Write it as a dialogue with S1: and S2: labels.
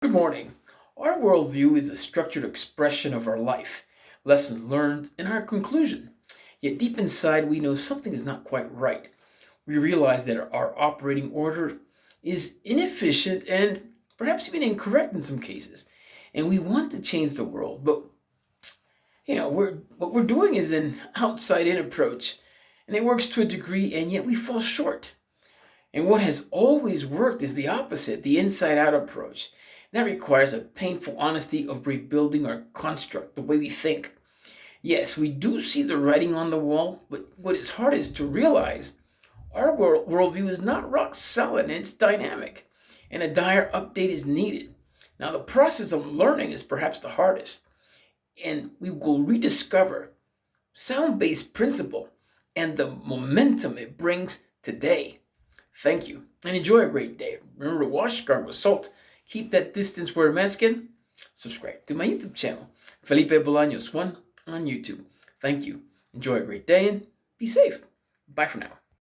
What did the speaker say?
S1: Good morning. Our worldview is a structured expression of our life, lessons learned, and our conclusion. Yet deep inside, we know something is not quite right. We realize that our operating order is inefficient and perhaps even incorrect in some cases. And we want to change the world, but what we're doing is an outside-in approach, and it works to a degree, and yet we fall short. And what has always worked is the opposite, the inside out approach. That requires a painful honesty of rebuilding our construct, the way we think. Yes, we do see the writing on the wall, but what is hard is to realize our worldview is not rock solid and it's dynamic, and a dire update is needed. Now, the process of learning is perhaps the hardest, and we will rediscover sound based principle and the momentum it brings today. Thank you, and enjoy a great day. Remember to wash, guard with salt, keep that distance, wear a mask, and subscribe to my YouTube channel, Felipe Bolaños 1 on YouTube. Thank you. Enjoy a great day and be safe. Bye for now.